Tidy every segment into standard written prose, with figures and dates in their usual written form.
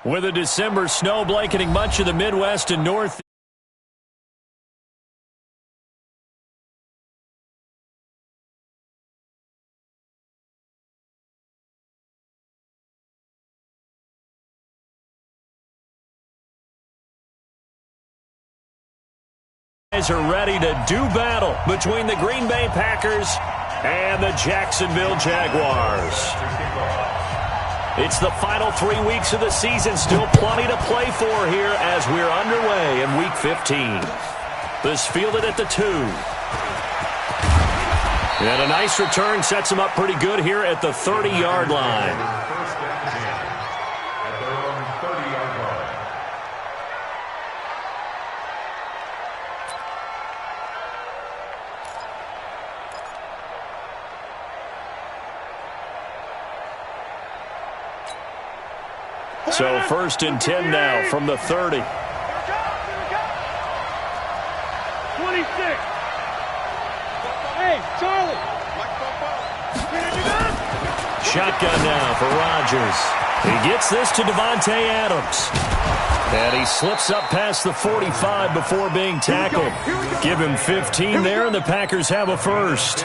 With a December snow blanketing much of the Midwest and North. Are ready to do battle between the Green Bay Packers and the Jacksonville Jaguars. It's the final 3 weeks of the season. Still plenty to play for here as we're underway in Week 15. This fielded at the 2. And a nice return sets him up pretty good here at the 30-yard line. So 1st and 10 now from the 30. 26. Hey, Charlie. Shotgun now for Rodgers. He gets this to Devontae Adams. And he slips up past the 45 before being tackled. Give him 15 there, and the Packers have a first.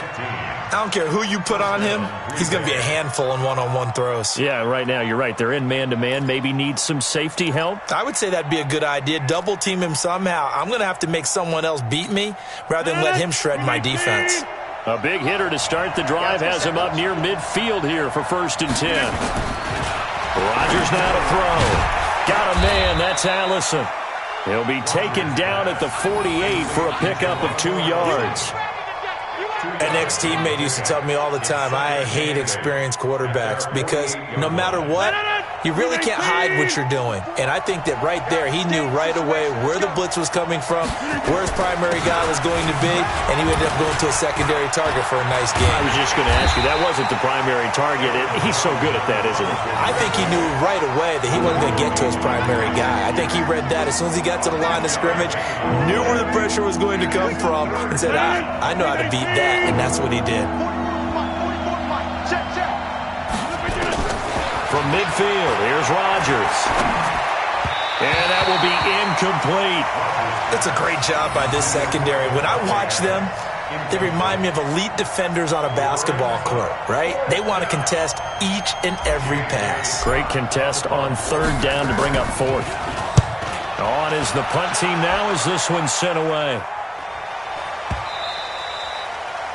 I don't care who you put on him, he's going to be a handful in one-on-one throws. Yeah, right now, you're right. They're in man-to-man. Maybe need some safety help. I would say that'd be a good idea. Double team him somehow. I'm going to have to make someone else beat me rather than let him shred my defense. A big hitter to start the drive has him up near midfield here for 1st and 10. Rodgers now to throw. Got a man. That's Allison. He'll be taken down at the 48 for a pickup of 2 yards. An ex-teammate used to tell me all the time, I hate experienced quarterbacks because no matter what, you really can't hide what you're doing. And I think that right there, he knew right away where the blitz was coming from, where his primary guy was going to be, and he ended up going to a secondary target for a nice game. I was just going to ask you, that wasn't the primary target. He's so good at that, isn't he? I think he knew right away that he wasn't going to get to his primary guy. I think he read that as soon as he got to the line of scrimmage, knew where the pressure was going to come from, and said, I know how to beat that. And that's what he did. From midfield, here's Rodgers. And that will be incomplete. That's a great job by this secondary. When I watch them, they remind me of elite defenders on a basketball court, right? They want to contest each and every pass. Great contest on 3rd down to bring up 4th. On is the punt team now as this one's sent away.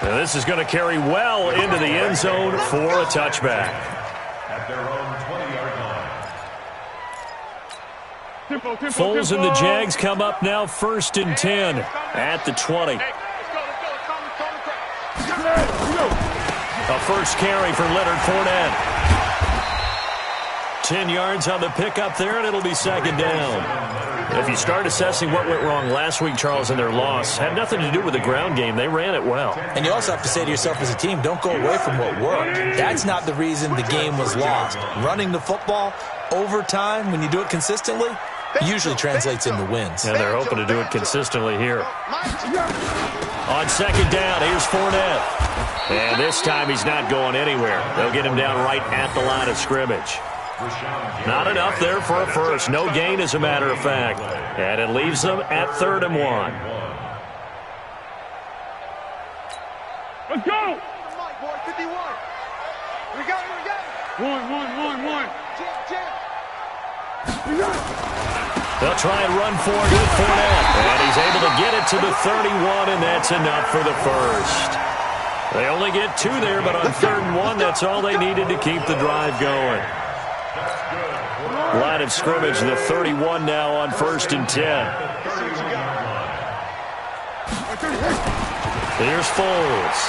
Now this is going to carry well into the end zone for a touchback. At their own 20-yard line. Foles and the Jags come up now 1st and 10 at the 20. A first carry for Leonard Fournette. 10 yards on the pickup there, and it'll be 2nd down. If you start assessing what went wrong last week, Charles, in their loss, had nothing to do with the ground game. They ran it well. And you also have to say to yourself as a team, don't go away from what worked. That's not the reason the game was lost. Running the football over time, when you do it consistently, usually translates into wins. And they're hoping to do it consistently here. On 2nd down, here's Fournette. And this time he's not going anywhere. They'll get him down right at the line of scrimmage. Not enough there for a first. No gain, as a matter of fact. And it leaves them at 3rd and 1. Let's go! 51. We got it. One. They'll try and run forward with Fournette. And he's able to get it to the 31, and that's enough for the first. They only get 2 there, but on 3rd and 1, that's all they needed to keep the drive going. Line of scrimmage, the 31 now on 1st and 10. Here's Foles.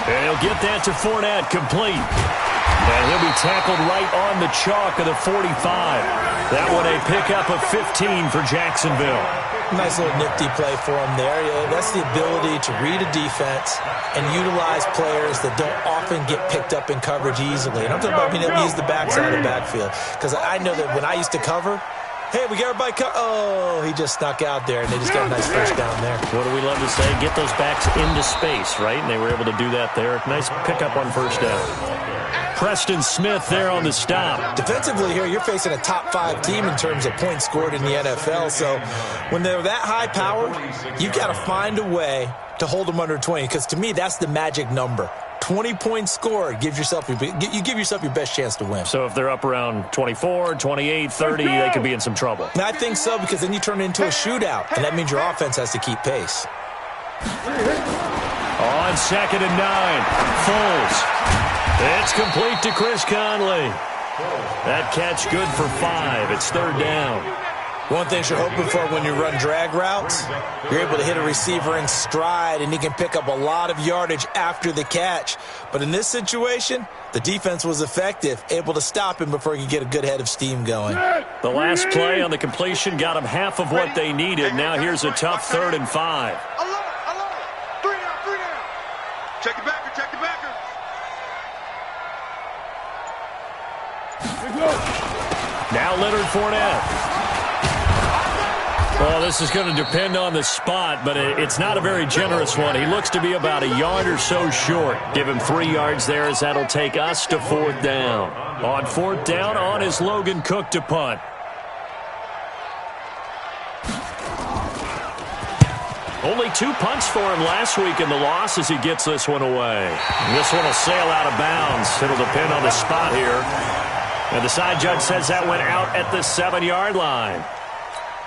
And he'll get that to Fournette, complete. And he'll be tackled right on the chalk of the 45. That one a pickup of 15 for Jacksonville. Nice little nifty play for him there. That's the ability to read a defense and utilize players that don't often get picked up in coverage easily. And I'm talking about being able to use the backside of the backfield. Because I know that when I used to cover, hey, we got everybody oh, he just snuck out there, and they just got a nice first down there. What do we love to say? Get those backs into space, right? And they were able to do that there. Nice pickup on 1st down. Preston Smith there on the stop. Defensively here, you're facing a top-5 team in terms of points scored in the NFL. So when they're that high-powered, you've got to find a way to hold them under 20, because to me, that's the magic number. 20 points scored, you give yourself your best chance to win. So if they're up around 24, 28, 30, they could be in some trouble. And I think so, because then you turn it into a shootout, and that means your offense has to keep pace. On 2nd and 9, Foles. It's complete to Chris Conley. That catch good for 5. It's 3rd down. One thing you're hoping for when you run drag routes, you're able to hit a receiver in stride, and he can pick up a lot of yardage after the catch. But in this situation, the defense was effective, able to stop him before he could get a good head of steam going. The last play on the completion got him half of what they needed. Now here's a tough 3rd and 5. 3 down. Check it backer. Now Leonard Fournette. Well, this is going to depend on the spot, but it's not a very generous one. He looks to be about a yard or so short. Give him 3 yards there, as that'll take us to 4th down. On 4th down, on is Logan Cook to punt. Only 2 punts for him last week in the loss as he gets this one away. And this one will sail out of bounds. It'll depend on the spot here. And the side judge says that went out at the 7-yard line.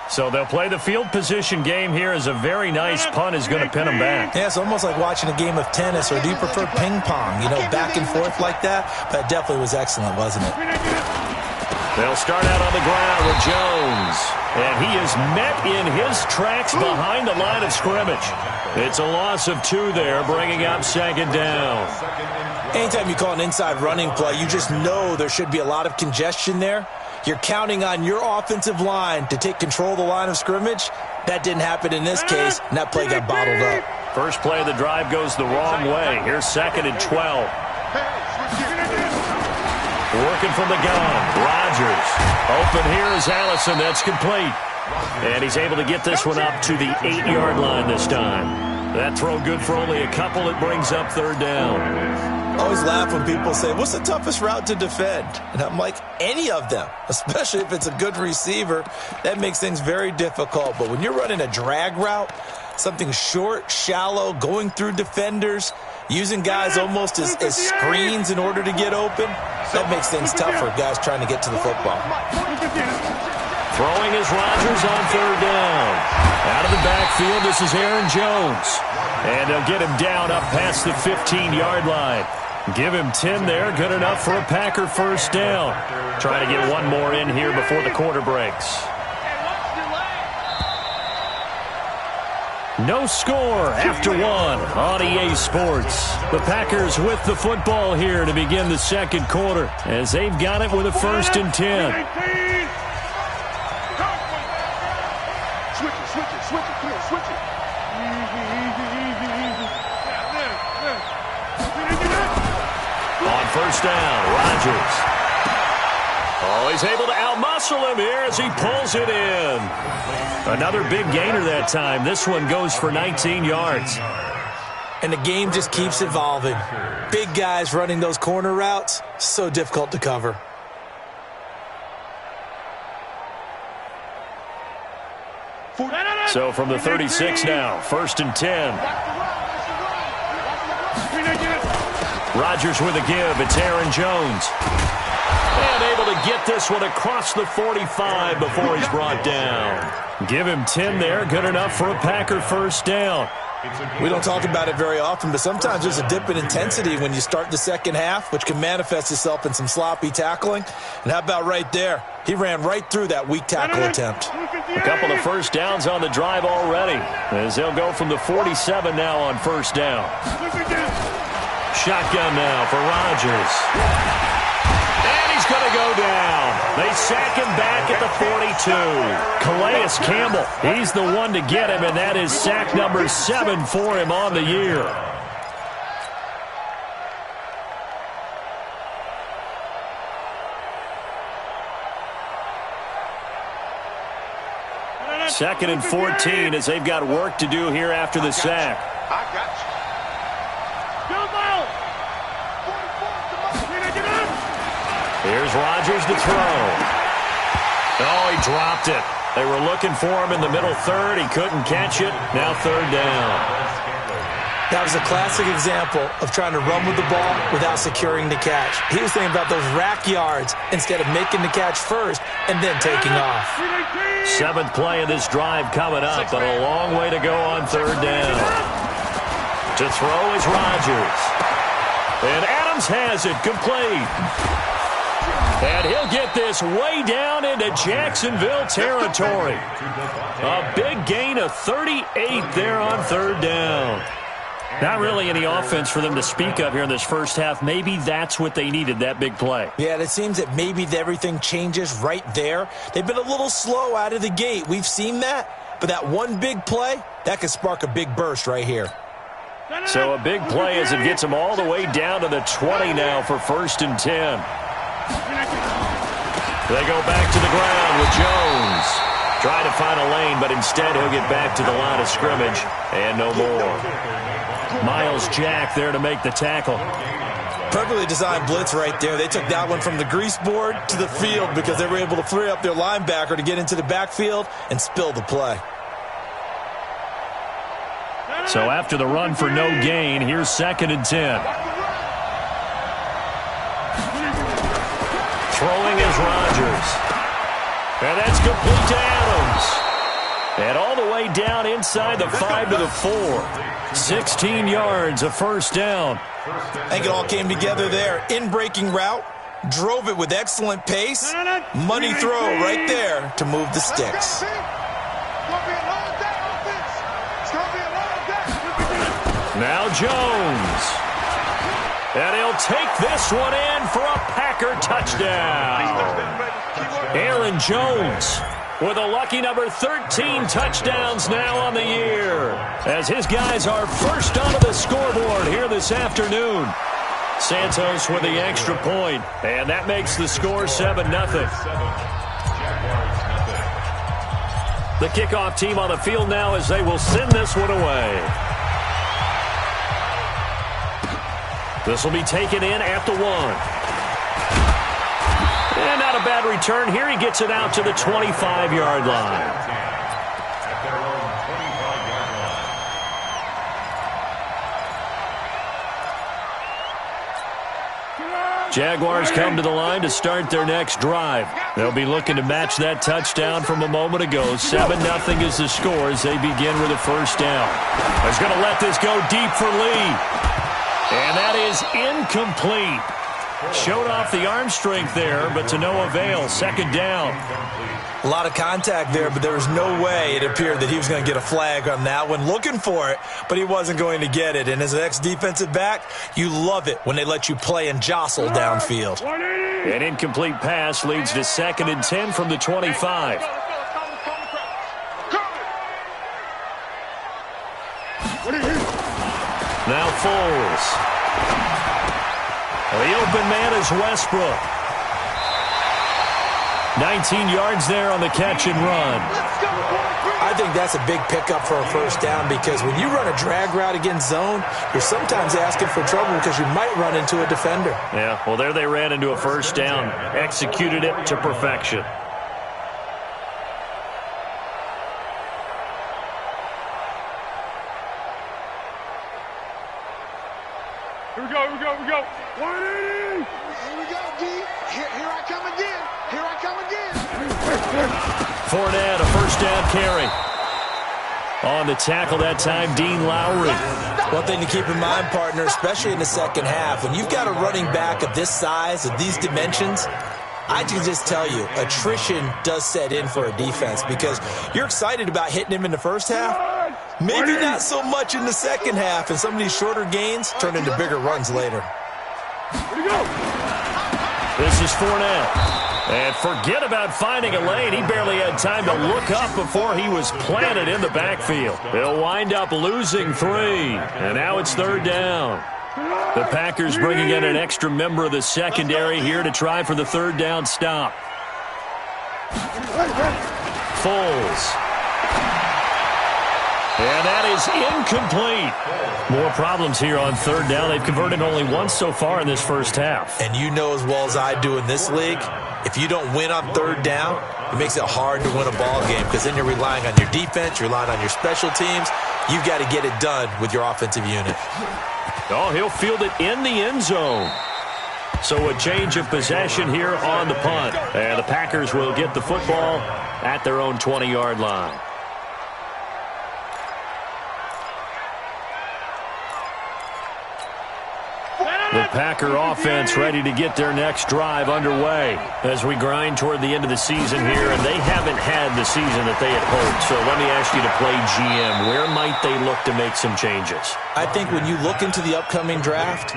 So they'll play the field position game here, as a very nice punt is going to pin them back. Yeah, it's almost like watching a game of tennis, or do you prefer ping pong? You know, back and forth like that? That definitely was excellent, wasn't it? They'll start out on the ground with Jones. And he is met in his tracks behind the line of scrimmage. It's a loss of 2 there, bringing up 2nd down. Anytime you call an inside running play, you just know there should be a lot of congestion there. You're counting on your offensive line to take control of the line of scrimmage. That didn't happen in this case, and that play got bottled up. First play of the drive goes the wrong way. Here's 2nd and 12. Working from the gun, Rodgers. Open here is Allison. That's complete. And he's able to get this one up to the 8-yard line this time. That throw good for only a couple. It brings up 3rd down. I always laugh when people say, what's the toughest route to defend? And I'm like, any of them, especially if it's a good receiver. That makes things very difficult. But when you're running a drag route, something short, shallow, going through defenders, using guys almost as screens in order to get open, that makes things tough for guys trying to get to the football. Throwing is Rodgers on 3rd down. Out of the backfield, this is Aaron Jones. And they'll get him down up past the 15-yard line. Give him 10 there, good enough for a Packer 1st down. Trying to get one more in here before the quarter breaks. No score after 1 on EA Sports. The Packers with the football here to begin the 2nd quarter, as they've got it with a 1st and 10. Switch it. On 1st down, Rodgers. Oh, he's able to outmuscle him here as he pulls it in. Another big gainer that time. This one goes for 19 yards. And the game just keeps evolving. Big guys running those corner routes, so difficult to cover. So from the 36 now, 1st and 10. Rodgers with a give. It's Aaron Jones. And able to get this one across the 45 before he's brought down. Give him 10 there. Good enough for a Packer 1st down. We don't talk about it very often, but sometimes there's a dip in intensity when you start the 2nd half, which can manifest itself in some sloppy tackling. And how about right there? He ran right through that weak tackle attempt. A couple of 1st downs on the drive already, as they'll go from the 47 now on 1st down. Shotgun now for Rodgers. And he's going to go down. They sack him back at the 42. Calais Campbell, he's the one to get him, and that is sack number 7 for him on the year. Second and 14 as they've got work to do here after the sack. Here's Rodgers to throw. Oh, he dropped it. They were looking for him in the middle third. He couldn't catch it. Now third down. That was a classic example of trying to run with the ball without securing the catch. He was thinking about those rack yards instead of making the catch first and then taking off. 7th play of this drive coming up, but a long way to go on third down. To throw is Rodgers. And Adams has it complete. And he'll get this way down into Jacksonville territory. A big gain of 38 there on third down. Not really any offense for them to speak of here in this first half. Maybe that's what they needed, that big play. Yeah, it seems that maybe everything changes right there. They've been a little slow out of the gate. We've seen that. But that one big play, that could spark a big burst right here. So a big play as it gets them all the way down to the 20 now for 1st and 10. They go back to the ground with Jones. Trying to find a lane, but instead he'll get back to the line of scrimmage and no more. Miles Jack there to make the tackle. Perfectly designed blitz right there. They took that one from the grease board to the field because they were able to free up their linebacker to get into the backfield and spill the play. So after the run for no gain, here's 2nd and 10. Throwing is Rodgers. And that's complete to Adams. And all the way down inside the 5 to the 4. 16 yards, a first down. I think it all came together there. In-breaking route, drove it with excellent pace. Money throw right there to move the sticks. Now Jones. And he'll take this one in for a Packer touchdown. Aaron Jones with a lucky number 13 touchdowns now on the year, as his guys are first onto the scoreboard here this afternoon. Santos with the extra point, and that makes the score 7-0. The kickoff team on the field now as they will send this one away. This will be taken in at the 1. And not a bad return here. He gets it out to the 25-yard line. Jaguars come to the line to start their next drive. They'll be looking to match that touchdown from a moment ago. 7-0 is the score as they begin with a first down. He's going to let this go deep for Lee. And that is incomplete. Showed off the arm strength there, but to no avail. 2nd down. A lot of contact there, but there was no way it appeared that he was going to get a flag on that one. Looking for it, but he wasn't going to get it. And as an ex-defensive back, you love it when they let you play and jostle downfield. An incomplete pass leads to 2nd and 10 from the 25. Now Foles. The open man is Westbrook. 19 yards there on the catch and run. I think that's a big pickup for a first down because when you run a drag route against zone, you're sometimes asking for trouble because you might run into a defender. Yeah, well, there they ran into a first down. Executed it to perfection. Here we go. 180. Here we go, D. Here I come again. Fournette, a first down carry. On the tackle that time, Dean Lowry. One thing to keep in mind, partner, especially in the second half, when you've got a running back of this size, of these dimensions, I can just tell you, attrition does set in for a defense because you're excited about hitting him in the first half. Maybe not so much in the second half, and some of these shorter gains turn into bigger runs later. This is Fournette. And forget about finding a lane. He barely had time to look up before he was planted in the backfield. They'll wind up losing 3. And now it's 3rd down. The Packers bringing in an extra member of the secondary here to try for the 3rd down stop. Foles. And that is incomplete. More problems here on third down. They've converted only once so far in this first half. And you know as well as I do in this league, if you don't win on third down, it makes it hard to win a ball game because then you're relying on your defense, you're relying on your special teams. You've got to get it done with your offensive unit. Oh, he'll field it in the end zone. So a change of possession here on the punt. And the Packers will get the football at their own 20-yard line. The Packer offense ready to get their next drive underway as we grind toward the end of the season here, and they haven't had the season that they had hoped. So let me ask you to play GM. Where might they look to make some changes? I think when you look into the upcoming draft,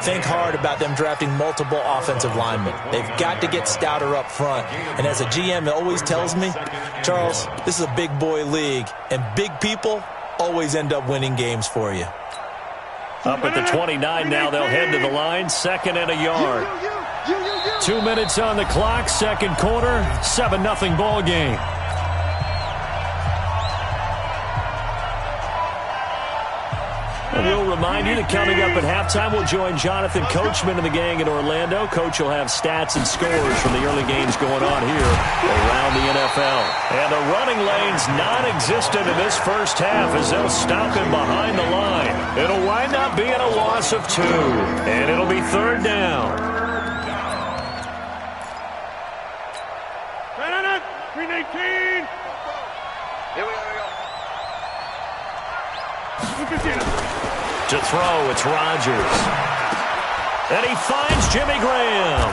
think hard about them drafting multiple offensive linemen. They've got to get stouter up front. And as a GM, it always tells me, Charles, this is a big boy league, and big people always end up winning games for you. Up at the 29 now, they'll head to the line, 2nd and a yard. 2 minutes on the clock, second quarter, 7-0 ball game. And we'll remind you that coming up at halftime, we'll join Jonathan Coachman and the gang in Orlando. Coach will have stats and scores from the early games going on here around the NFL. And the running lane's non-existent in this first half as they'll stop him behind the line. It'll wind up being a loss of 2, and it'll be third down. 319. Here we go. To throw, it's Rodgers. And he finds Jimmy Graham.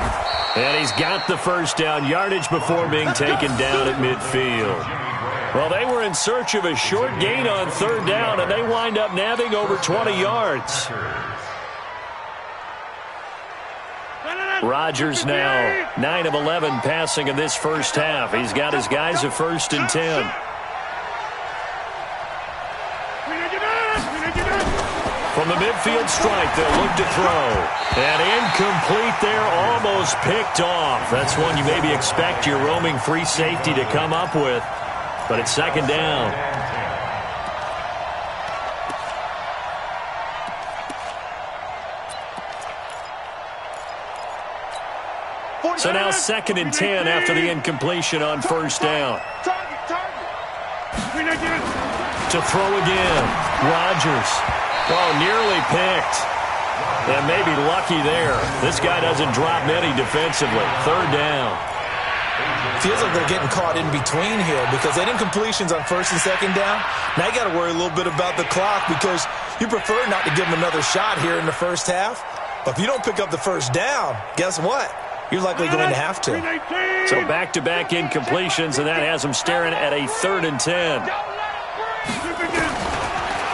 And he's got the first down, yardage before being taken down at midfield. Well, they were in search of a short gain on third down, and they wind up nabbing over 20 yards. Rodgers now 9 of 11 passing in this first half. He's got his guys a 1st and 10. From the midfield stripe, they'll look to throw. And incomplete there, almost picked off. That's one you maybe expect your roaming free safety to come up with. But it's 2nd down. So now 2nd and 10 after the incompletion on first down. To throw again, Rodgers. Oh, nearly picked. And maybe lucky there. This guy doesn't drop many defensively. Third down. Feels like they're getting caught in between here because that incompletion's on 1st and 2nd down. Now you got to worry a little bit about the clock because you prefer not to give them another shot here in the first half. But if you don't pick up the first down, guess what? You're likely going to have to. So back-to-back incompletions, and that has them staring at a 3rd and 10.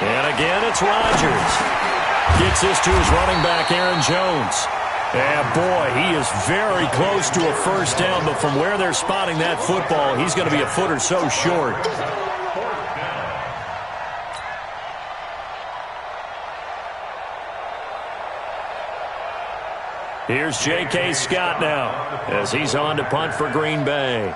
And again, it's Rodgers. Gets this to his running back, Aaron Jones. And boy, he is very close to a first down, but from where they're spotting that football, he's going to be a foot or so short. Here's J.K. Scott now as he's on to punt for Green Bay.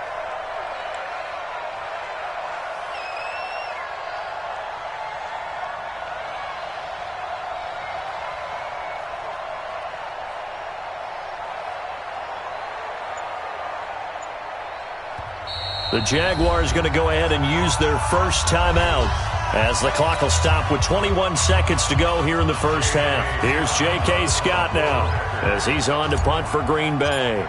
The Jaguars going to go ahead and use their first timeout as the clock will stop with 21 seconds to go here in the first half. Here's J.K. Scott now as he's on to punt for Green Bay.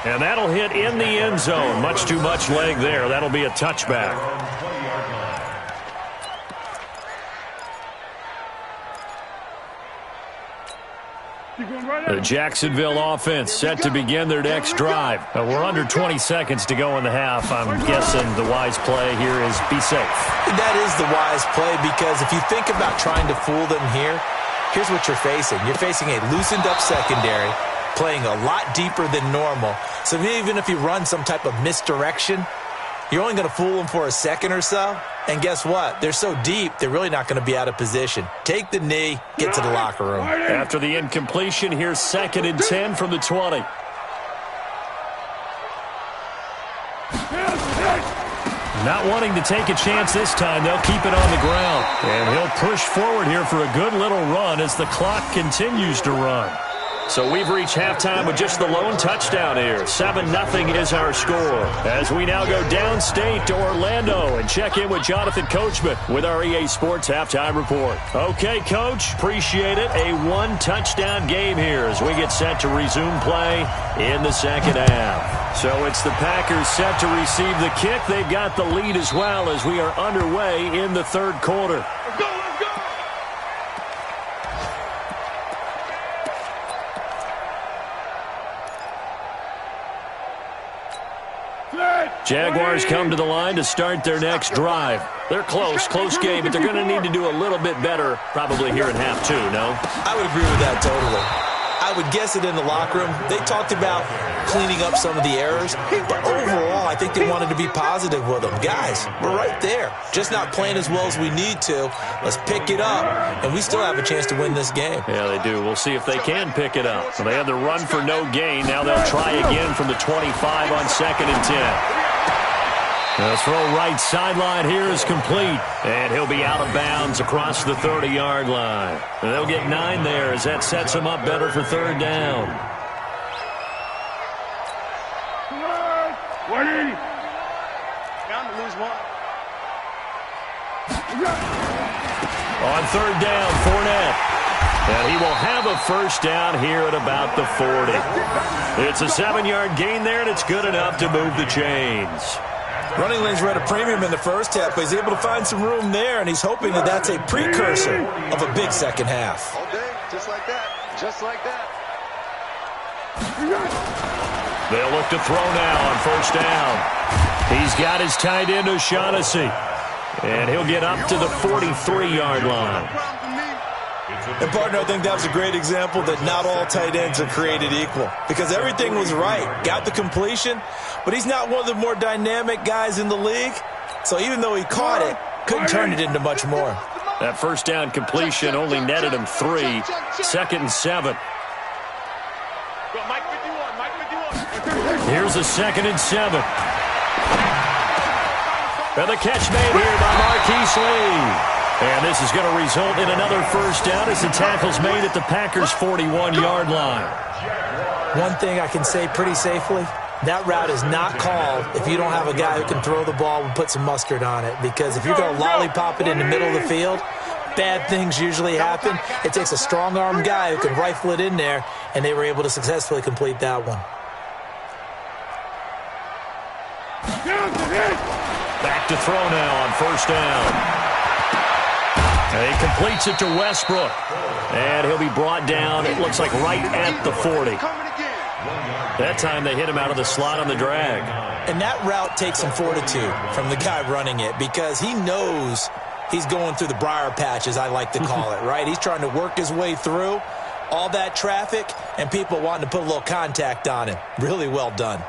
And that'll hit in the end zone. Much too much leg there. That'll be a touchback. The Jacksonville offense set to begin their next drive. We're under 20 seconds to go in the half. I'm guessing the wise play here is be safe. That is the wise play because if you think about trying to fool them here, here's what you're facing. You're facing a loosened up secondary, playing a lot deeper than normal. So even if you run some type of misdirection, you're only going to fool them for a second or so. And guess what? They're so deep, they're really not going to be out of position. Take the knee, get to the locker room. After the incompletion, here's 2nd and 10 from the 20. Not wanting to take a chance this time, they'll keep it on the ground. And he'll push forward here for a good little run as the clock continues to run. So we've reached halftime with just the lone touchdown here. 7-0 is our score. As we now go downstate to Orlando and check in with Jonathan Coachman with our EA Sports Halftime Report. Okay, Coach, appreciate it. A one-touchdown game here as we get set to resume play in the second half. So it's the Packers set to receive the kick. They've got the lead as well as we are underway in the third quarter. Let's go, let's go! Jaguars come to the line to start their next drive. They're close game, but they're going to need to do a little bit better probably here in half two, no? I would agree with that totally. I would guess it in the locker room. They talked about cleaning up some of the errors, but overall, I think they wanted to be positive with them. Guys, we're right there. Just not playing as well as we need to. Let's pick it up, and we still have a chance to win this game. Yeah, they do. We'll see if they can pick it up. So they had the run for no gain. Now they'll try again from the 25 on 2nd and 10. The throw right sideline here is complete. And he'll be out of bounds across the 30-yard line. And they'll get 9 there as that sets them up better for third down. 180. Down to lose one. On third down, Fournette. And he will have a first down here at about the 40. It's a 7-yard gain there, and it's good enough to move the chains. Running lanes were at a premium in the first half, but he's able to find some room there, and he's hoping that that's a precursor of a big second half. All day, just like that. Just like that. They'll look to throw now on first down. He's got his tight end, O'Shaughnessy. And he'll get up to the 43-yard line. And, partner, I think that was a great example that not all tight ends are created equal. Because everything was right. Got the completion, but he's not one of the more dynamic guys in the league. So even though he caught it, couldn't turn it into much more. That first down completion only netted him 3. 2nd and 7. Here's a 2nd and 7. And the catch made here by Marquise Lee. And this is going to result in another first down as the tackle's made at the Packers' 41-yard line. One thing I can say pretty safely, that route is not called if you don't have a guy who can throw the ball and put some mustard on it. Because if you're going to lollipop it in the middle of the field, bad things usually happen. It takes a strong-armed guy who can rifle it in there, and they were able to successfully complete that one. Back to throw now on first down. And he completes it to Westbrook. And he'll be brought down, it looks like, right at the 40. That time they hit him out of the slot on the drag. And that route takes some fortitude from the guy running it because he knows he's going through the briar patch, as I like to call it, right? He's trying to work his way through all that traffic and people wanting to put a little contact on him. Really well done.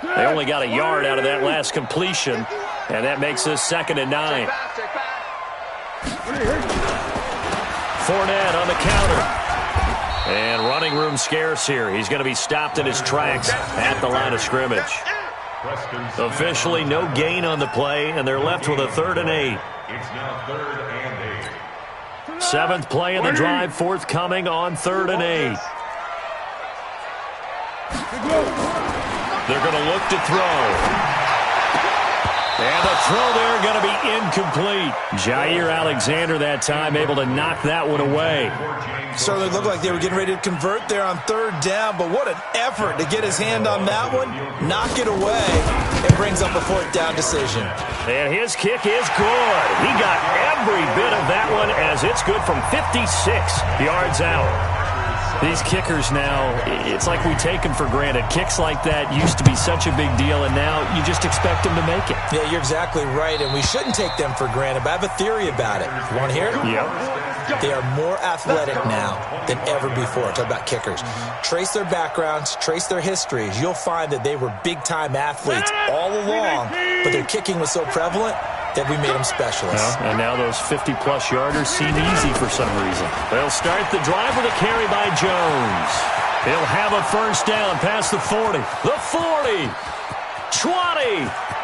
They only got a yard out of that last completion, and that makes this 2nd and 9. Fournette on the counter. And running room scarce here. He's going to be stopped in his tracks at the line of scrimmage. Officially no gain on the play, and they're left with a 3rd and 8. It's now 3rd and 8. 7th play of the drive, forthcoming on 3rd and 8. They're going to look to throw. And the throw there going to be incomplete. Jair Alexander that time able to knock that one away. Certainly looked like they were getting ready to convert there on 3rd down, but what an effort to get his hand on that one, knock it away, and brings up a 4th down decision. And his kick is good. He got every bit of that one as it's good from 56 yards out. These kickers now, it's like we take them for granted. Kicks like that used to be such a big deal, and now you just expect them to make it. Yeah, you're exactly right, and we shouldn't take them for granted, but I have a theory about it. You want to hear it? Yep. They are more athletic now than ever before. Talk about kickers. Trace their backgrounds, trace their histories. You'll find that they were big-time athletes all along, but their kicking was so prevalent that we made them specialists. And now those 50-plus yarders seem easy for some reason. They'll start the drive with a carry by Jones. He'll have a first down past the 40. The 40! 20,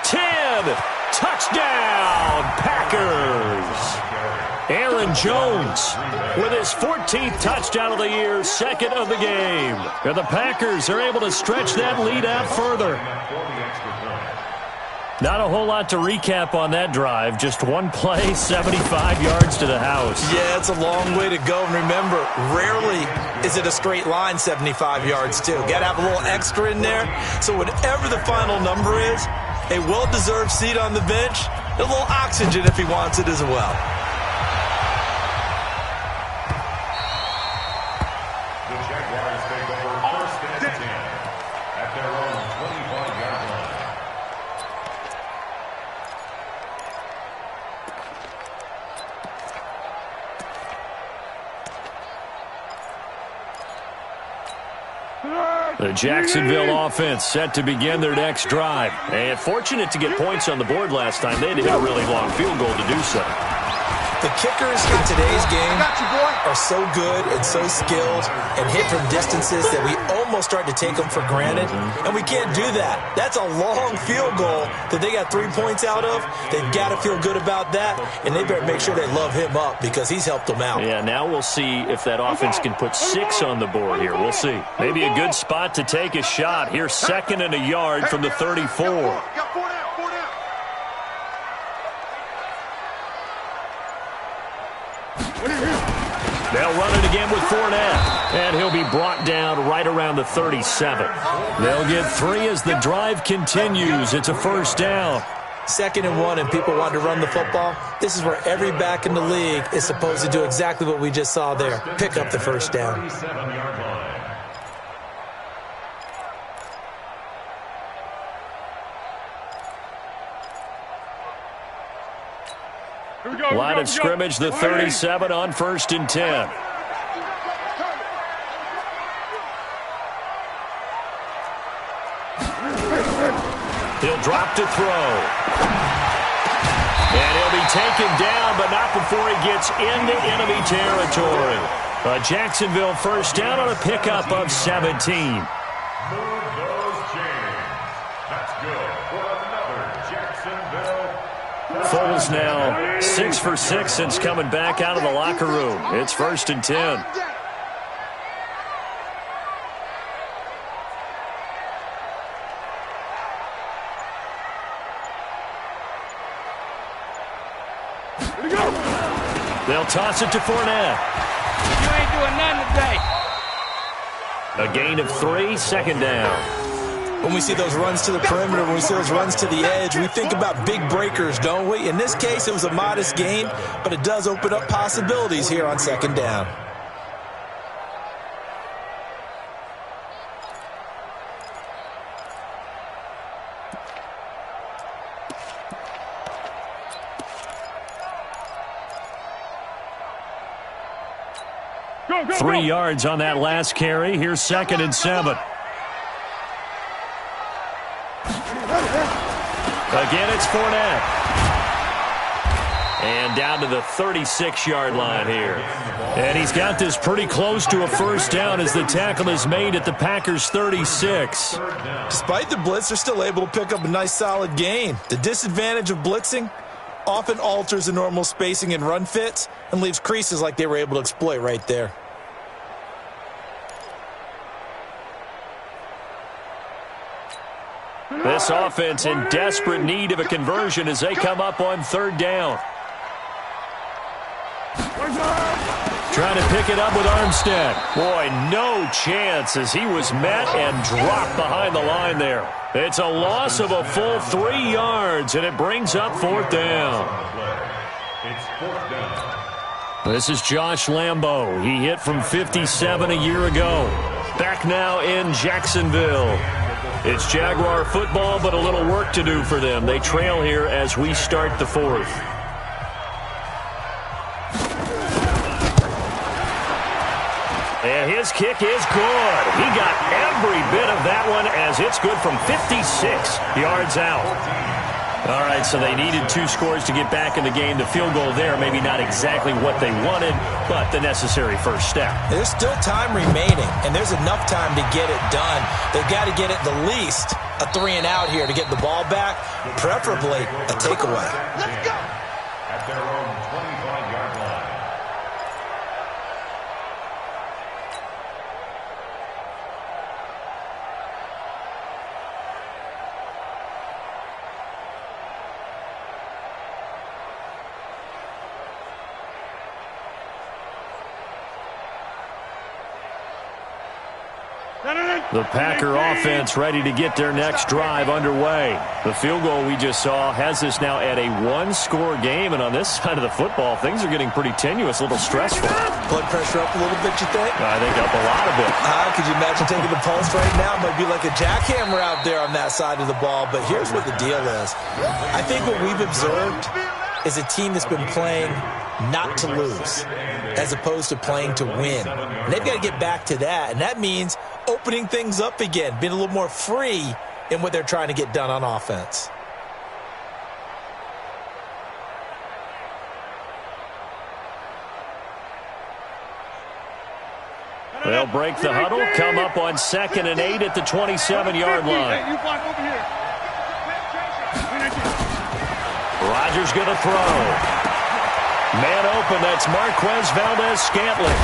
10, touchdown, Packers. Aaron Jones with his 14th touchdown of the year, second of the game. And the Packers are able to stretch that lead out further. Not a whole lot to recap on that drive. Just one play, 75 yards to the house. Yeah, it's a long way to go. And remember, rarely is it a straight line 75 yards, too. Got to have a little extra in there. So whatever the final number is, a well-deserved seat on the bench, a little oxygen if he wants it as well. The Jacksonville offense set to begin their next drive. And fortunate to get points on the board last time. They had to hit a really long field goal to do so. The kickers in today's game are so good and so skilled and hit from distances that we almost start to take them for granted, and we can't do that. That's a long field goal that they got 3 points out of. They've got to feel good about that, and they better make sure they love him up because he's helped them out. Yeah, now we'll see if that offense can put 6 on the board here. We'll see. Maybe a good spot to take a shot. Here's 2nd and a yard from the 34. They'll run it again with Fournette, and he'll be brought down right around the 37. They'll get 3 as the drive continues. It's a first down. 2nd and 1, and people want to run the football. This is where every back in the league is supposed to do exactly what we just saw there. Pick up the first down. Line of scrimmage, the 37 on 1st and 10. He'll drop to throw. And he'll be taken down, but not before he gets into enemy territory. A Jacksonville first down on a pickup of 17. Foles now 6 for 6 since coming back out of the locker room. It's 1st and 10. They'll toss it to Fournette. You ain't doing nothing today. A gain of 3, 2nd down. When we see those runs to the perimeter, when we see those runs to the edge, we think about big breakers, don't we? In this case, it was a modest gain, but it does open up possibilities here on 2nd down. Go, go, 3 yards on that last carry. Here's 2nd and 7. Again, it's Fournette. And down to the 36-yard line here. And he's got this pretty close to a first down as the tackle is made at the Packers' 36. Despite the blitz, they're still able to pick up a nice, solid gain. The disadvantage of blitzing often alters the normal spacing and run fits and leaves creases like they were able to exploit right there. This offense in desperate need of a conversion as they come up on 3rd down. Trying to pick it up with Armstead. Boy, no chance as he was met and dropped behind the line there. It's a loss of a full 3 yards, and it brings up 4th down. This is Josh Lambo. He hit from 57 a year ago. Back now in Jacksonville. It's Jaguar football, but a little work to do for them. They trail here as we start the 4th. And his kick is good. He got every bit of that one as it's good from 56 yards out. All right, so they needed 2 scores to get back in the game. The field goal there, maybe not exactly what they wanted, but the necessary first step. There's still time remaining, and there's enough time to get it done. They've got to get at the least a 3-and-out here to get the ball back, preferably a takeaway. Let's go. At their own 25-yard line. The Packer offense ready to get their next drive underway. The field goal we just saw has us now at a 1-score game, and on this side of the football, things are getting pretty tenuous, a little stressful. Blood pressure up a little bit, you think? I think up a lot of it. Could you imagine taking the pulse right now? It might be like a jackhammer out there on that side of the ball, but here's what the deal is. I think what we've observed is a team that's been playing not to lose as opposed to playing to win. And they've got to get back to that, and that means opening things up again, being a little more free in what they're trying to get done on offense. They'll break the huddle, come up on 2nd and 8 at the 27-yard line. Hey, you block over here. Rodgers going to throw. Man open, that's Marquez Valdez-Scantling.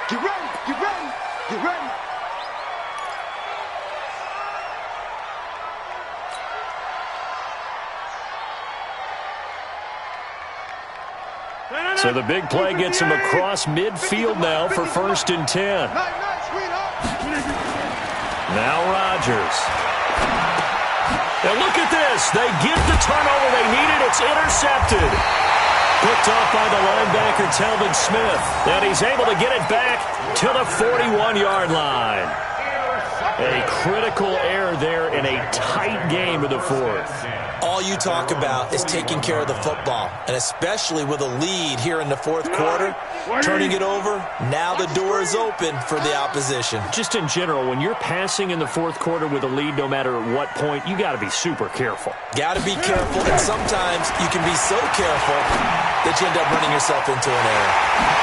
Get ready, get ready, get ready. So the big play gets him across midfield now for 1st and 10. Now Rodgers. And look at this. They get the turnover they needed. It's intercepted. Picked off by the linebacker, Telvin Smith. And he's able to get it back to the 41-yard line. A critical error there in a tight game to the 4th. All you talk about is taking care of the football, and especially with a lead here in the 4th quarter, turning it over, now the door is open for the opposition. Just in general, when you're passing in the 4th quarter with a lead, no matter at what point, you got to be super careful. Got to be careful, and sometimes you can be so careful that you end up running yourself into an error.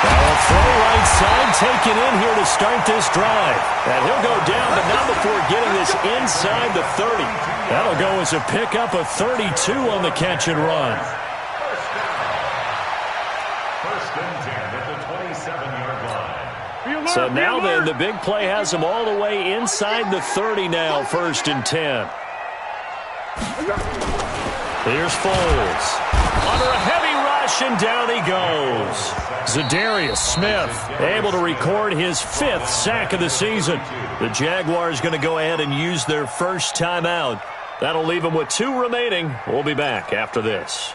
Well, throw right side taken in here to start this drive. And he'll go down, but not before getting this inside the 30. That'll go as a pickup of 32 on the catch and run. First and 10 at the 27-yard line. So now then, the big play has him all the way inside the 30 now, 1st and 10. Here's Foles. Under a heavy rush, and down he goes. Zadarius Smith able to record his 5th sack of the season. The Jaguars going to go ahead and use their first timeout. That'll leave them with 2 remaining. We'll be back after this.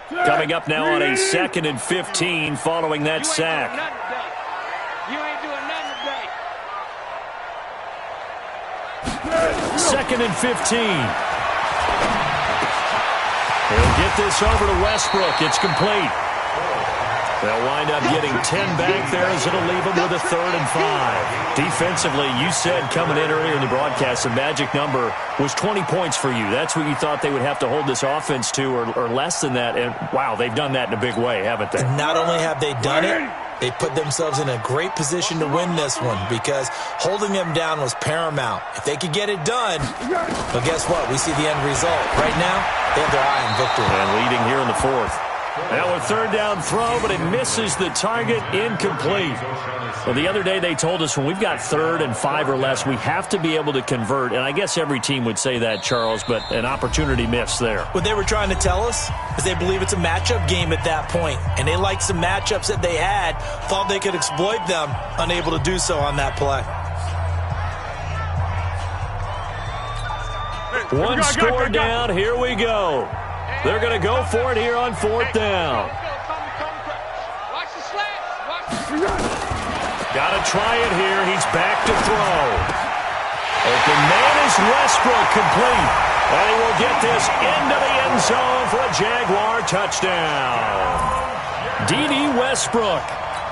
Coming up now on a 2nd and 15 following that sack. You ain't doing nothing today. 2nd and 15. He'll get this over to Westbrook. It's complete. They'll wind up getting 10 back there as it'll leave them with a 3rd and 5. Defensively, you said coming in earlier in the broadcast, the magic number was 20 points for you. That's what you thought they would have to hold this offense to, or less than that. And, wow, they've done that in a big way, haven't they? Not only have they done it, they put themselves in a great position to win this one because holding them down was paramount. If they could get it done, well, guess what? We see the end result. Right now, they have their eye on victory. And leading here in the 4th. Now a 3rd down throw, but it misses the target, incomplete. Well, the other day they told us when we've got 3rd and 5 or less, we have to be able to convert. And I guess every team would say that, Charles, but an opportunity missed there. What they were trying to tell us is they believe it's a matchup game at that point. And they liked some matchups that they had, thought they could exploit them, unable to do so on that play. One score down, here we go. They're going to go for it here on 4th down. Watch the slats. Got to try it here. He's back to throw. Open man is Westbrook, complete. And he will get this into the end zone for a Jaguar touchdown. D.D. Westbrook,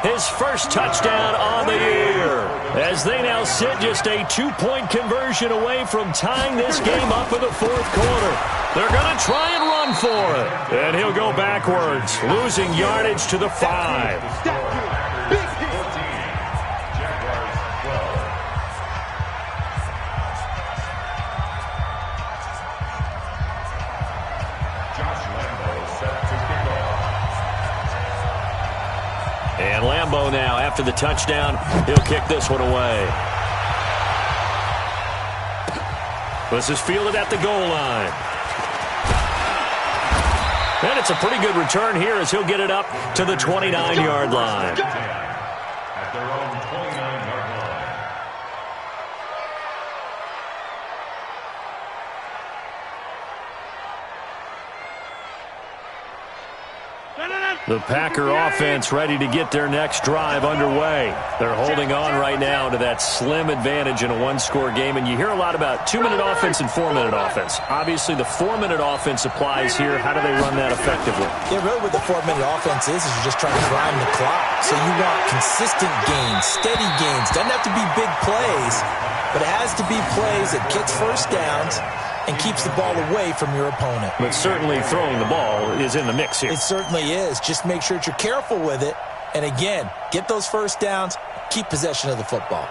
his first touchdown on the year, as they now sit just a 2-point conversion away from tying this game up in the fourth quarter. They're going to try and run for it, and he'll go backwards, losing yardage to the 5. And Lambeau now, after the touchdown, he'll kick this one away. This is fielded at the goal line. And it's a pretty good return here as he'll get it up to the 29-yard line. At their own 29-yard line. The Packer offense ready to get their next drive underway. They're holding on right now to that slim advantage in a one-score game, and you hear a lot about 2-minute offense and 4-minute offense. Obviously, the 4-minute offense applies here. How do they run that effectively? Yeah, really what the 4-minute offense is you're just trying to grind the clock. So you want consistent gains, steady gains. Doesn't have to be big plays, but it has to be plays that gets first downs and keeps the ball away from your opponent. But certainly throwing the ball is in the mix here. It certainly is. Just make sure that you're careful with it. And again, get those first downs, keep possession of the football.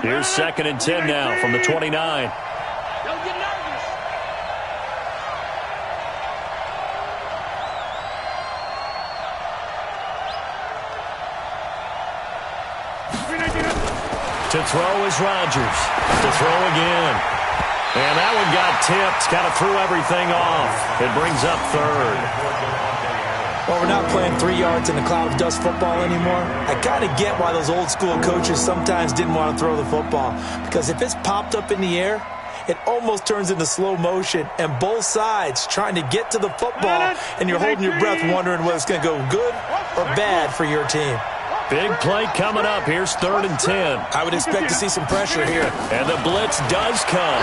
Here's 2nd and 10 now from the 29. Don't get nervous. To throw is Rodgers. To throw again. And that one got tipped. Kind of threw everything off. It brings up 3rd. Well, we're not playing 3 yards in a cloud of dust football anymore. I kind of get why those old school coaches sometimes didn't want to throw the football. Because if it's popped up in the air, it almost turns into slow motion. And both sides trying to get to the football, and you're holding your breath wondering whether it's going to go good or bad for your team. Big play coming up. Here's 3rd and 10. I would expect to see some pressure here. And the blitz does come.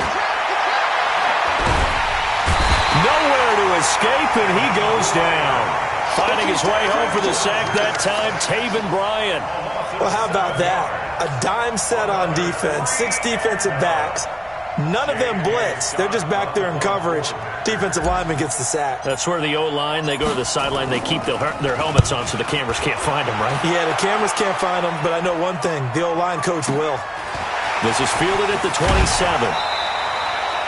Nowhere to escape, and he goes down. Finding his way home for the sack that time, Taven Bryan. Well, how about that? A dime set on defense, 6 defensive backs. None of them blitz. They're just back there in coverage. Defensive lineman gets the sack. That's where the O-line, they go to the sideline, they keep their helmets on so the cameras can't find them, right? Yeah, the cameras can't find them, but I know one thing. The O-line coach will. This is fielded at the 27.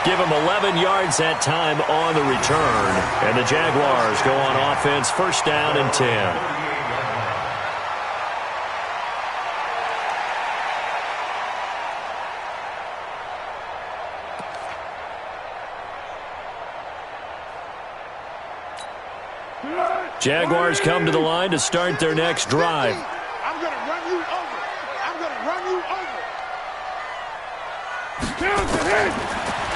Give him 11 yards that time on the return. And the Jaguars go on offense, 1st down and 10. Jaguars come to the line to start their next drive. I'm going to run you over. I'm going to run you over.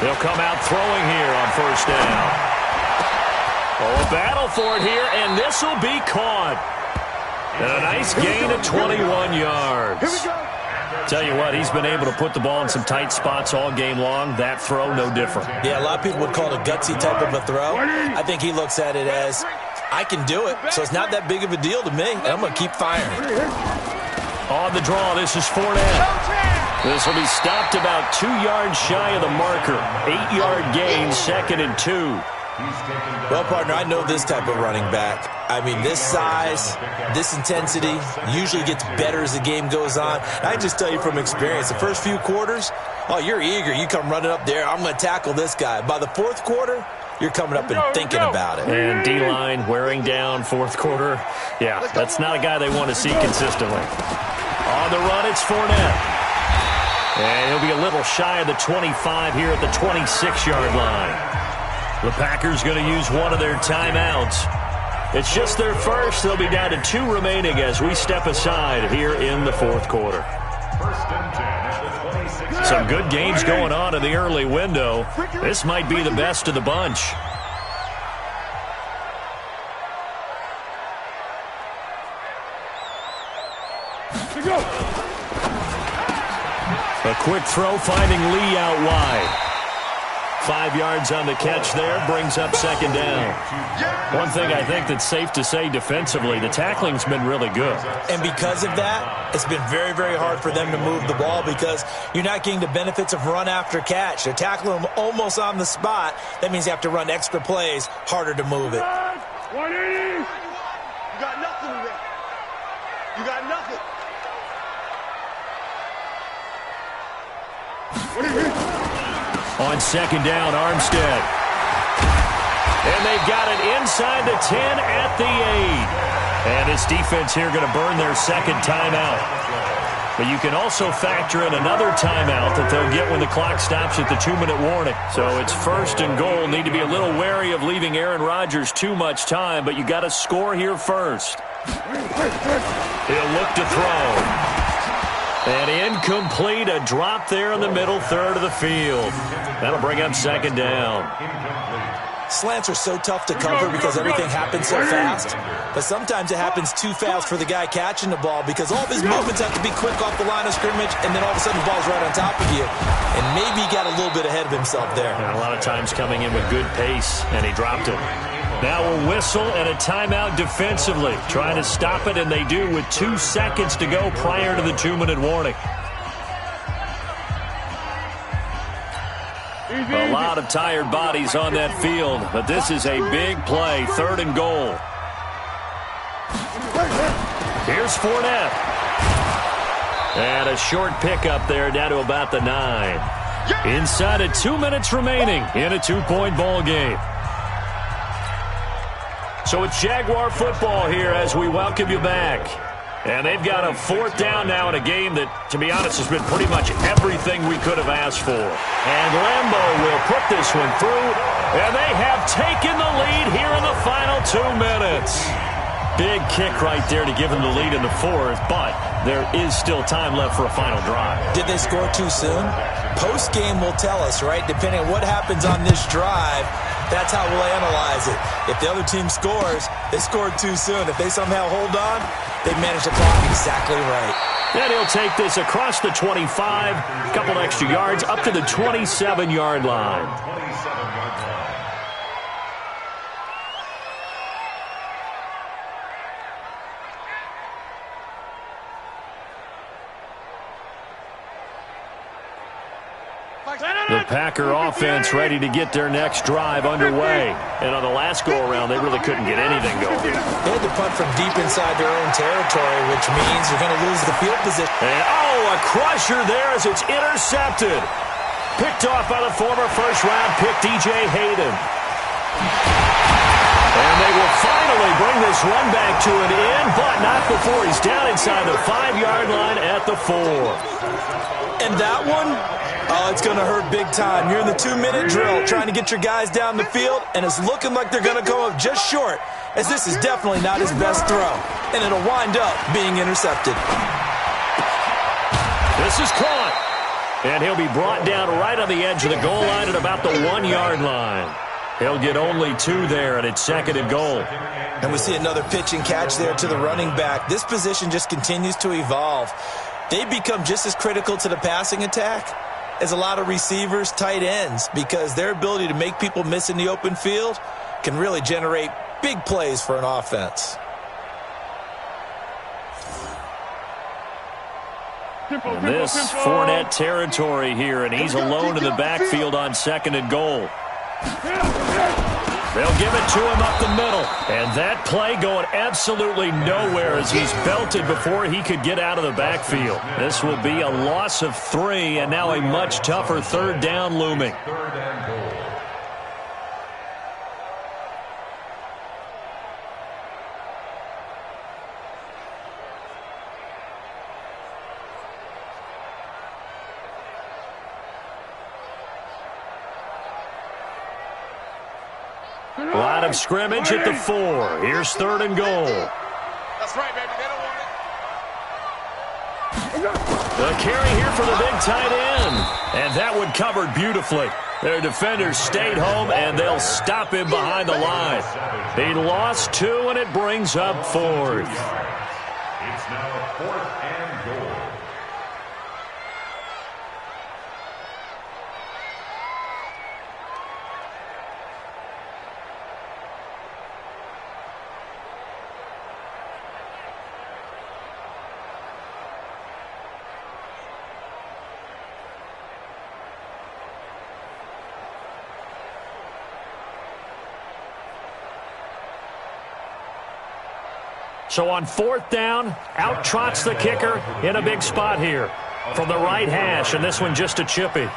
They'll come out throwing here on 1st down. Oh, a battle for it here, and this will be caught. And a nice gain of 21 yards. Here we go. Tell you what, he's been able to put the ball in some tight spots all game long. That throw, no different. Yeah, a lot of people would call it a gutsy type of a throw. I think he looks at it as, I can do it, so it's not that big of a deal to me, and I'm going to keep firing. On the draw, this is Fournette. This will be stopped about 2 yards shy of the marker. 8-yard gain, 2nd and 2. Well, partner, I know this type of running back. I mean, this size, this intensity usually gets better as the game goes on. I just tell you from experience, the first few quarters, oh, you're eager. You come running up there, I'm going to tackle this guy. By the 4th quarter, you're coming up and thinking about it. And D-line wearing down 4th quarter. Yeah, that's not a guy they want to see consistently. On the run, it's Fournette. And he'll be a little shy of the 25 here at the 26-yard line. The Packers going to use one of their timeouts. It's just their first. They'll be down to 2 remaining as we step aside here in the 4th quarter. Some good games going on in the early window. This might be the best of the bunch. A quick throw finding Lee out wide. 5 yards on the catch there, brings up second down. One thing I think that's safe to say defensively, the tackling's been really good. And because of that, it's been very, very hard for them to move the ball because you're not getting the benefits of run after catch. They're tackling them almost on the spot. That means you have to run extra plays, harder to move it. 180. You got nothing there. You got nothing. On second down, Armstead. And they've got it inside the 10 at the 8. And this defense here going to burn their second timeout. But you can also factor in another timeout that they'll get when the clock stops at the 2-minute warning. So it's first and goal. Need to be a little wary of leaving Aaron Rodgers too much time, but you got to score here first. He'll look to throw. And incomplete, a drop there in the middle third of the field. That'll bring up second down. Slants are so tough to cover because everything happens so fast. But sometimes it happens too fast for the guy catching the ball because all of his movements have to be quick off the line of scrimmage, and then all of a sudden the ball's right on top of you. And maybe he got a little bit ahead of himself there. And a lot of times coming in with good pace, and he dropped it. Now a whistle and a timeout defensively. Trying to stop it, and they do with 2 seconds to go prior to the 2-minute warning. A lot of tired bodies on that field, but this is a big play, third and goal. Here's Fournette. And a short pickup there down to about the 9. Inside of 2 minutes remaining in a 2-point ball game. So it's Jaguar football here as we welcome you back. And they've got a 4th down now in a game that, to be honest, has been pretty much everything we could have asked for. And Lambeau will put this one through, and they have taken the lead here in the final 2 minutes. Big kick right there to give them the lead in the 4th, but there is still time left for a final drive. Did they score too soon? Post-game will tell us, right? Depending on what happens on this drive, that's how we'll analyze it. If the other team scores, they scored too soon. If they somehow hold on, they managed the clock exactly right. And he'll take this across the 25, a couple extra yards, up to the 27-yard line. The Packer offense ready to get their next drive underway. And on the last go-around, they really couldn't get anything going. They had to punt from deep inside their own territory, which means you're going to lose the field position. And, a crusher there as it's intercepted. Picked off by the former first-round pick, DJ Hayden. And they will finally bring this run back to an end, but not before he's down inside the 5-yard line at the 4. And that one, it's going to hurt big time. You're in the 2-minute drill trying to get your guys down the field, and it's looking like they're going to come up just short, as this is definitely not his best throw. And it'll wind up being intercepted. This is caught. And he'll be brought down right on the edge of the goal line at about the 1-yard line. He'll get only 2 there, and it's second and goal. And we see another pitch and catch there to the running back. This position just continues to evolve. They've become just as critical to the passing attack as a lot of receivers, tight ends, because their ability to make people miss in the open field can really generate big plays for an offense. And this Fournette territory here, and he's alone in the backfield on second and goal. They'll give it to him up the middle. And that play going absolutely nowhere as he's belted before he could get out of the backfield. This will be a loss of 3, and now a much tougher 3rd down looming. Line of scrimmage at the 4. Here's 3rd and goal. That's right, baby. They don't want it. The carry here for the big tight end. And that one covered beautifully. Their defenders stayed home, and they'll stop him behind the line. He lost 2, and it brings up 4th. It's now 4th and goal. So on 4th down, out trots the kicker in a big spot here from the right hash, and this one just a chippy.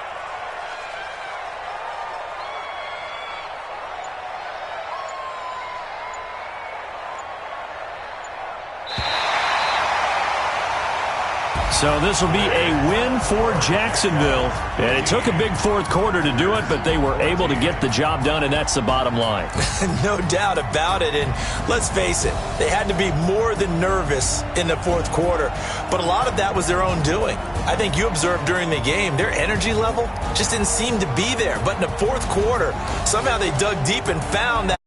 So this will be a win for Jacksonville. And it took a big 4th quarter to do it, but they were able to get the job done, and that's the bottom line. No doubt about it. And let's face it, they had to be more than nervous in the 4th quarter. But a lot of that was their own doing. I think you observed during the game, their energy level just didn't seem to be there. But in the 4th quarter, somehow they dug deep and found that.